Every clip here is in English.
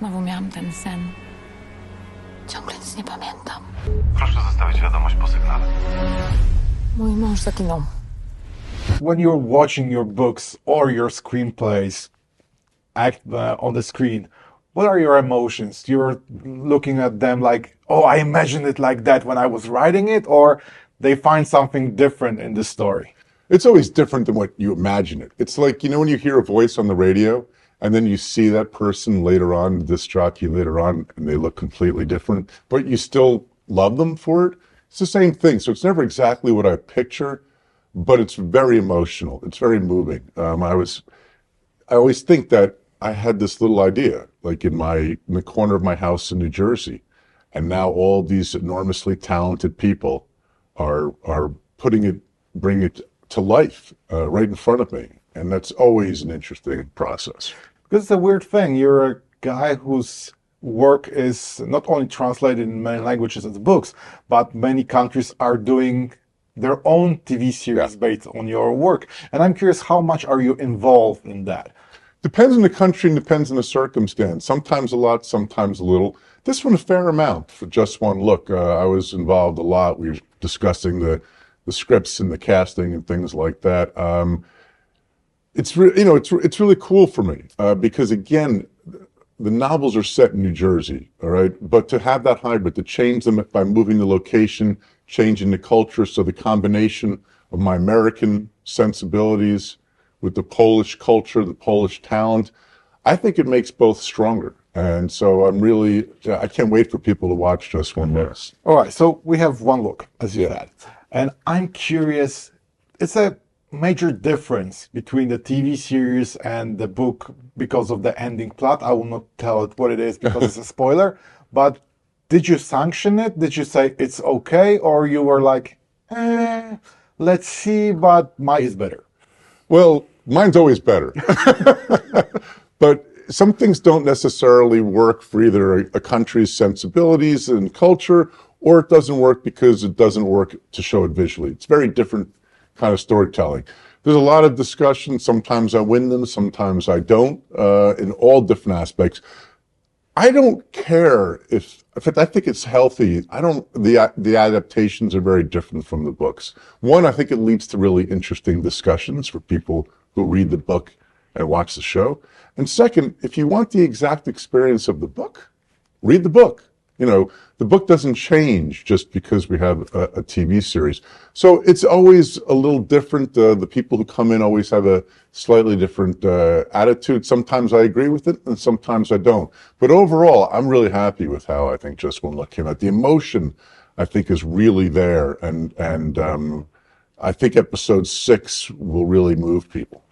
Znowu miałam ten sen. Ciągle nic nie pamiętam. Proszę zostawić wiadomość po sygnale. Mój mąż zaginął. When you're watching your books or your screenplays act on the screen, what are your emotions? You're looking at them like, oh, I imagined it like that when I was writing it, or they find something different in the story? It's always different than what you imagine it. It's like, when you hear a voice on the radio and then you see that person later on, this jockey later on, and they look completely different, but you still love them for it. It's the same thing. So it's never exactly what I picture, but it's very emotional. It's very moving. I always think that I had this little idea, like in the corner of my house in New Jersey, and now all these enormously talented people are bringing it to life right in front of me, and that's always an interesting process. Because it's a weird thing. You're a guy whose work is not only translated in many languages as books, but many countries are doing their own TV series based on your work. And I'm curious, how much are you involved in that? Depends on the country and depends on the circumstance. Sometimes a lot, sometimes a little. This one, a fair amount for just one look. I was involved a lot. We were discussing the scripts and the casting and things like that. It's really cool for me because, again, the novels are set in New Jersey, all right? But to have that hybrid, to change them by moving the location, changing the culture, so the combination of my American sensibilities with the Polish culture, the Polish talent, I think it makes both stronger. And so I can't wait for people to watch Just One Look. All right, so we have one look, as you said. And I'm curious, it's a major difference between the TV series and the book because of the ending plot. I will not tell it what it is because it's a spoiler, but did you sanction it? Did you say it's okay? Or you were like, let's see, but mine is better? Well, mine's always better. But some things don't necessarily work for either a country's sensibilities and culture, or it doesn't work because it doesn't work to show it visually. It's very different kind of storytelling. There's a lot of discussion. Sometimes I win them, sometimes I don't, in all different aspects. I don't care if in fact, I think it's healthy. The adaptations are very different from the books. One, I think it leads to really interesting discussions for people who read the book and watch the show. And second, if you want the exact experience of the book, read the book. The book doesn't change just because we have a TV series. So it's always a little different. The people who come in always have a slightly different attitude. Sometimes I agree with it and sometimes I don't. But overall, I'm really happy with how I think Just One Look came out. The emotion, I think, is really there. And I think episode 6 will really move people.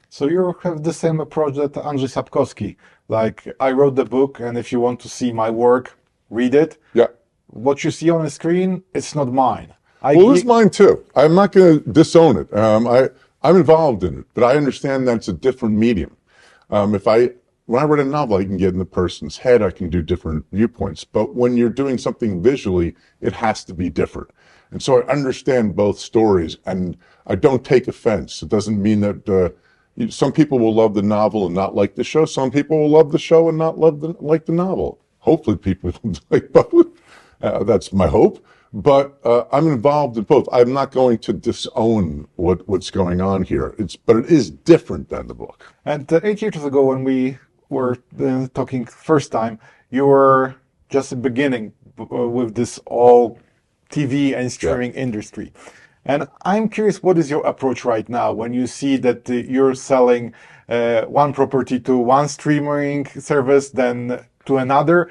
So you have the same approach that Andrzej Sapkowski. Like, I wrote the book, and if you want to see my work, read it. Yeah. What you see on the screen, it's not mine. It's mine too. I'm not going to disown it. I'm involved in it, but I understand that it's a different medium. When I write a novel, I can get in the person's head. I can do different viewpoints. But when you're doing something visually, it has to be different. And so I understand both stories, and I don't take offense. It doesn't mean that some people will love the novel and not like the show. Some people will love the show and not like the novel. Hopefully people will like both. That's my hope. But I'm involved in both. I'm not going to disown what's going on here. But it is different than the book. And 8 years ago, when we were talking first time, you were just beginning with this all TV and streaming industry. And I'm curious, what is your approach right now when you see that you're selling one property to one streaming service, then to another,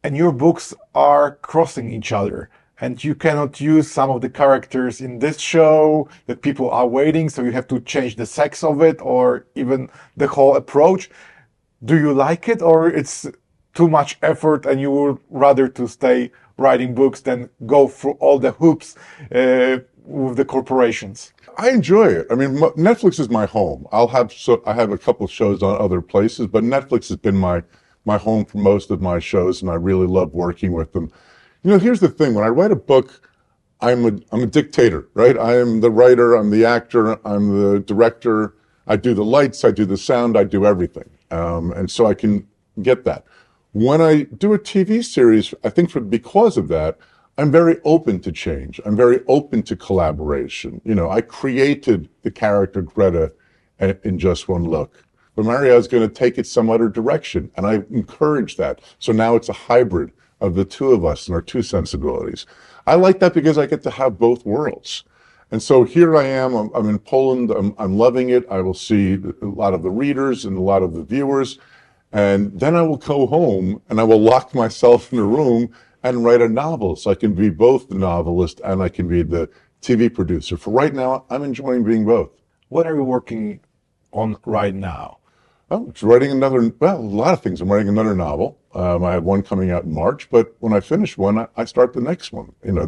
and your books are crossing each other, and you cannot use some of the characters in this show that people are waiting, so you have to change the sex of it or even the whole approach. Do you like it, or it's too much effort and you would rather to stay writing books than go through all the hoops with the corporations? I enjoy it. I mean, Netflix is my home. I have a couple of shows on other places, but Netflix has been my home for most of my shows, and I really love working with them. Here's the thing. When I write a book, I'm a dictator, right? I am the writer, I'm the actor, I'm the director. I do the lights, I do the sound, I do everything. And so I can get that. When I do a TV series, I think because of that, I'm very open to change. I'm very open to collaboration. You know, I created the character Greta in just one look. But Maria is going to take it some other direction, and I encourage that. So now it's a hybrid of the two of us and our two sensibilities. I like that because I get to have both worlds. And so here I am, I'm in Poland, I'm loving it. I will see a lot of the readers and a lot of the viewers. And then I will go home and I will lock myself in a room and write a novel. So I can be both the novelist and I can be the TV producer. For right now, I'm enjoying being both. What are you working on right now? Oh, it's writing another, well, a lot of things. I'm writing another novel. I have one coming out in March, but when I finish one, I start the next one. You know,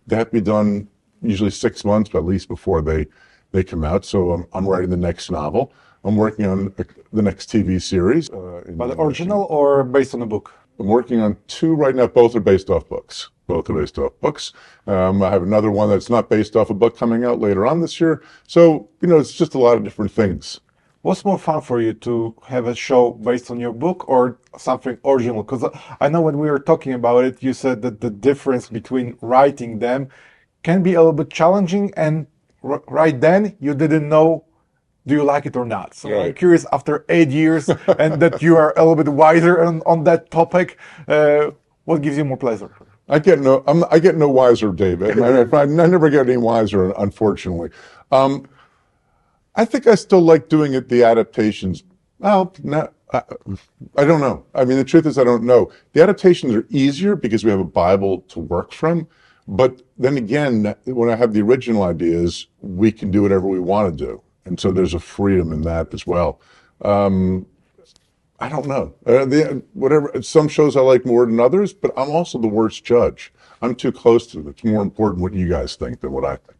they have to be done usually 6 months, at least before they come out. So I'm writing the next novel. I'm working on the next TV series. But the original or based on a book? I'm working on 2 right now. Both are based off books. Both are based off books. I have another one that's not based off a book coming out later on this year. So, you know, it's just a lot of different things. What's more fun for you, to have a show based on your book or something original? Because I know when we were talking about it, you said that the difference between writing them can be a little bit challenging, and right then you didn't know, do you like it or not? So right. I'm curious, after 8 years and that you are a little bit wiser on that topic, what gives you more pleasure? I get no wiser, David. I never get any wiser, unfortunately. I think I still like doing it, the adaptations. Well, I don't know. I mean, the truth is I don't know. The adaptations are easier because we have a Bible to work from. But then again, when I have the original ideas, we can do whatever we want to do. And so there's a freedom in that as well. I don't know. Whatever. Some shows I like more than others, but I'm also the worst judge. I'm too close to it. It's more important what you guys think than what I think.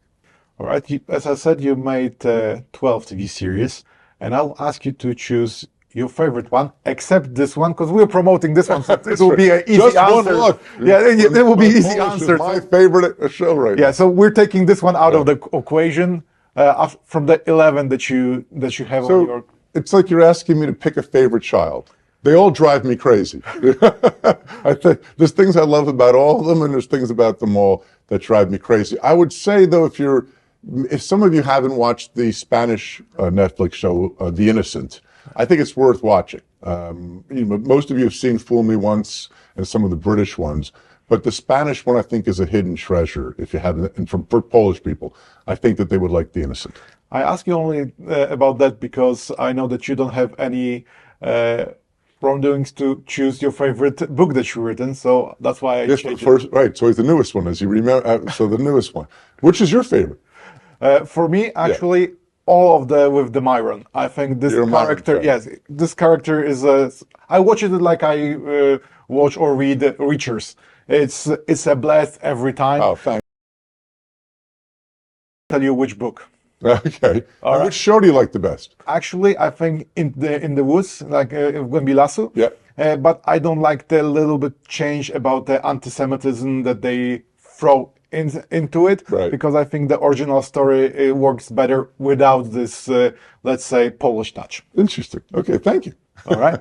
All right. As I said, you made 12 TV series, and I'll ask you to choose your favorite one, except this one, because we're promoting this one. So it will be an easy Just answer. one look. Yeah, it will be easy answer. My favorite show right now. Yeah, so we're taking this one out of the equation from the 11 that you have on your. It's like you're asking me to pick a favorite child. They all drive me crazy. I think there's things I love about all of them, and there's things about them all that drive me crazy. I would say, though, if some of you haven't watched the Spanish Netflix show, The Innocent, I think it's worth watching. Most of you have seen Fool Me Once and some of the British ones, but the Spanish one I think is a hidden treasure. If you haven't, and for Polish people, I think that they would like The Innocent. I ask you only about that because I know that you don't have any wrongdoings to choose your favorite book that you've written, so that's why I changed it. Right, so it's the newest one, as you remember. So the newest one. Which is your favorite? For me, actually, all of with the Myron. I think this character, yes, this character is I watch it like I watch or read Reachers. It's a blast every time. Oh, thanks. Tell you which book. Okay. All right. Which show do you like the best? Actually, I think in the woods, like Głębi Lasu. Yeah. But I don't like the little bit change about the anti-Semitism that they throw into it, right. Because I think the original story works better without this, let's say, Polish touch. Interesting. Okay, thank you. All right.